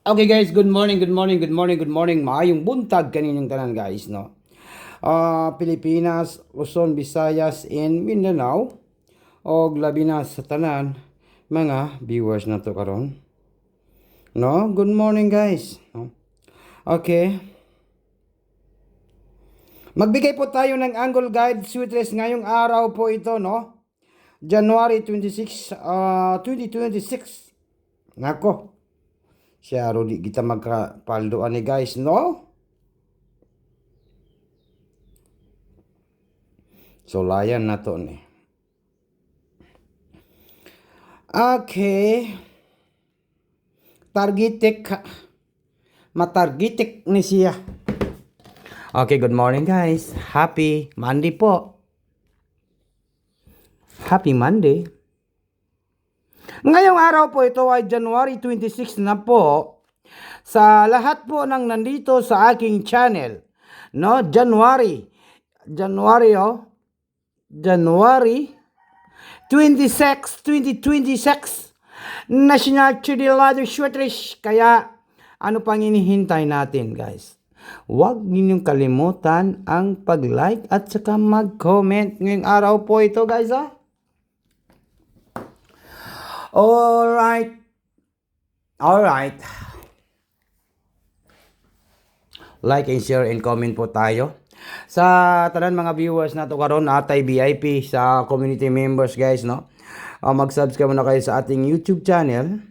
Okay guys, good morning, good morning, good morning, good morning. Maayong buntag kaninyong tanan guys, no? Pilipinas, Luzon, Visayas, and Mindanao. O labi na sa tanan mga viewers na to karon. No? Good morning guys. No? Okay. Magbigay po tayo ng angle guide sweetless ngayong araw po ito, no? January 26, 2026. Nako. Siya di kita magkapaldoan ni guys, no? So, layan na to ni. Okay. Targetik. Matargetik ni siya. Okay, good morning guys. Happy Monday po. Happy Monday. Ngayong araw po ito ay January 26 na po. Sa lahat po ng nandito sa aking channel. No, January 26, 2026 National Chili Ladder Shortage. Kaya ano pang hinihintay natin guys? Huwag ninyong kalimutan ang pag-like at saka mag-comment ngayong araw po ito guys ha. Alright. Like and share and comment po tayo. Sa tanan mga viewers na to karon atay VIP sa community members guys no. Mag-subscribe na kayo sa ating YouTube channel.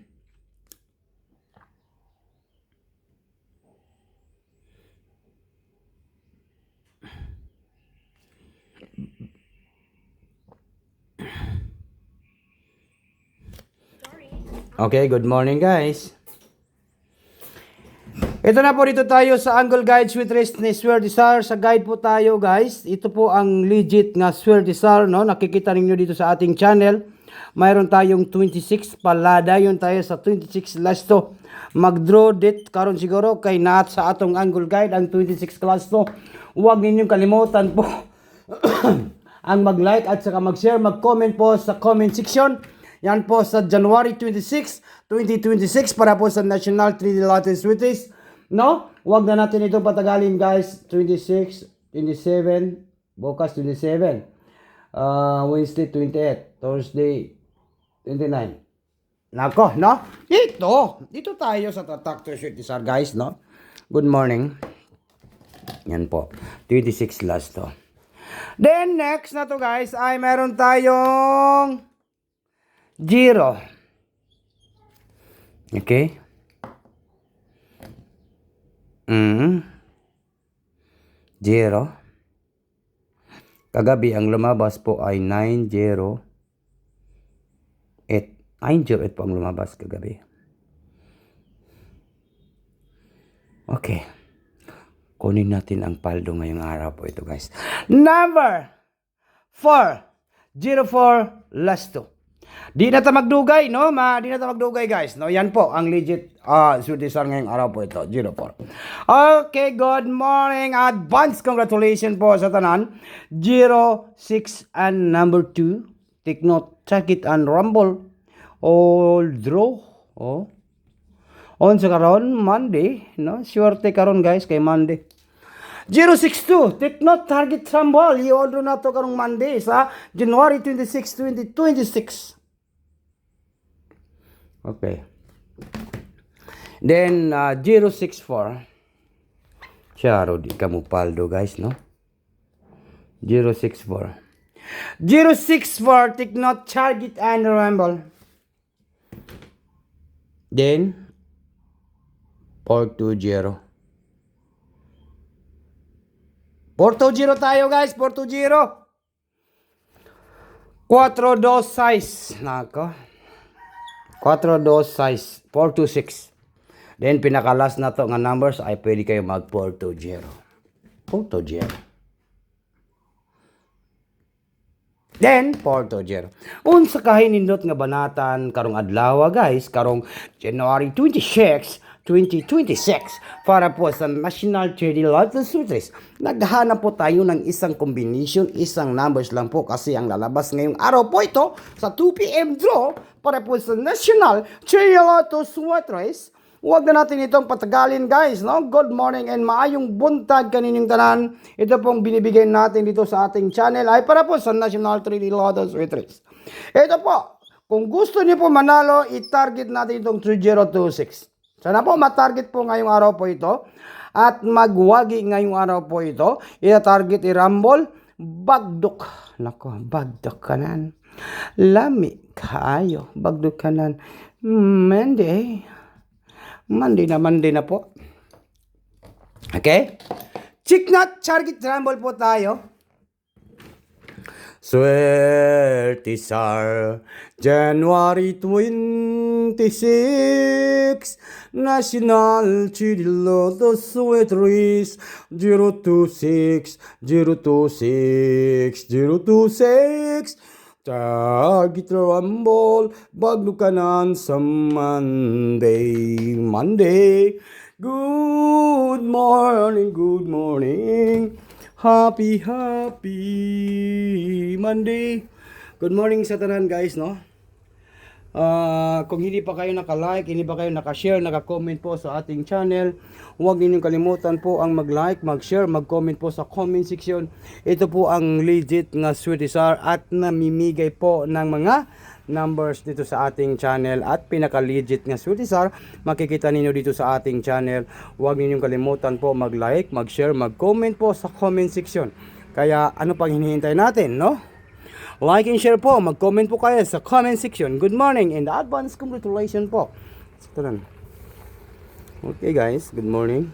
Okay, good morning guys. Ito na po dito tayo sa Angle Guide Sweetless ni Swerdesar. Sa guide po tayo guys. Ito po ang legit nga Swerdesar no. Nakikita ninyo dito sa ating channel. Mayroon tayong 26 palada. Yun tayo sa 26 last to. Mag-draw date karon siguro kay naat sa atong Angle Guide ang 26 class to. Huwag ninyong kalimutan po ang mag-like at saka mag-share, mag-comment po sa comment section. Yan po sa January 26, 2026 para po sa National 3D Latte Sweeties. No? Huwag na natin ito patagalin guys. 26, 27, bukas 27. Wednesday 28, Thursday 29. Nako, no? Dito tayo sa Tatak to Swerdesar guys, no? Good morning. Yan po. 26 last to. Then next na to guys ay meron tayong 0. Okay. 0. Kagabi ang lumabas po ay 908. 908 po ang lumabas kagabi. Okay. Kunin natin ang paldo ngayong araw po ito guys. Number 404 last 2. Di na ta magdugay, no? Di na ta magdugay, guys. No, yan po ang legit Swerdesar ngayong araw po ito, 04. Okay, good morning. Advance congratulations po sa tanan. 06 and number 2. Take note, check it and rumble. All draw. Oh. On sa karon Monday, no? Swerte karon guys kay Monday. 062, take note, target rumble. I-order na to karong Monday sa January 26, 2026. Okay. Then, 064. Charo, di ka mo paldo, guys, no? 064. 064, take note, target and rumble. Then, 420. 420 tayo, guys. 420. 426. Nako. 426. 426. Then, pinakalas na to nga numbers ay pwede kayo mag 420. 420. Then, 420. Unsa kahay nindot nga banatan karong adlaw guys, karong January 26, 2026 para po sa National 3D Latte Sweeties. Naghahanap po tayo ng isang combination, isang numbers lang po kasi ang lalabas ngayong araw po ito sa 2 PM draw para po sa National 3D Latte Sweeties Huwag na natin itong patagalin guys, no? Good morning and maayong buntag kaninyong tanan. Ito pong binibigay natin dito sa ating channel ay para po sa National 3D Lotto Sweet Race. Ito po, kung gusto niyo po manalo, i-target natin itong 3026. Sana po matarget po ngayong araw po ito. At magwagi ngayong araw po ito. I-target i-rumble, bagdok. Nako, bagdok kanan. Lami kayo, bagdok kanan. Monday na po. Okay? Chick nut, target rumble po tayo. Swertisar, January 26, National Chili Lotto Sweet Race 026, 026, 026. Target rumble, baglukanan sa Monday. Good morning. Happy Monday. Good morning sa tanan guys, no? Kung hindi pa kayo naka-like, hindi pa kayo naka-share, naka-comment po sa ating channel, huwag ninyong kalimutan po ang mag-like, mag-share, mag-comment po sa comment section. Ito po ang legit na Sweetisar at namimigay po ng mga numbers dito sa ating channel at pinaka-legit na Sweetisar makikita ninyo dito sa ating channel. Huwag ninyong kalimutan po mag-like, mag-share, mag-comment po sa comment section. Kaya ano pang hinihintay natin, no? Like and share po, mag-comment po kayo sa comment section. Good morning and advance congratulations po. Okay guys, good morning.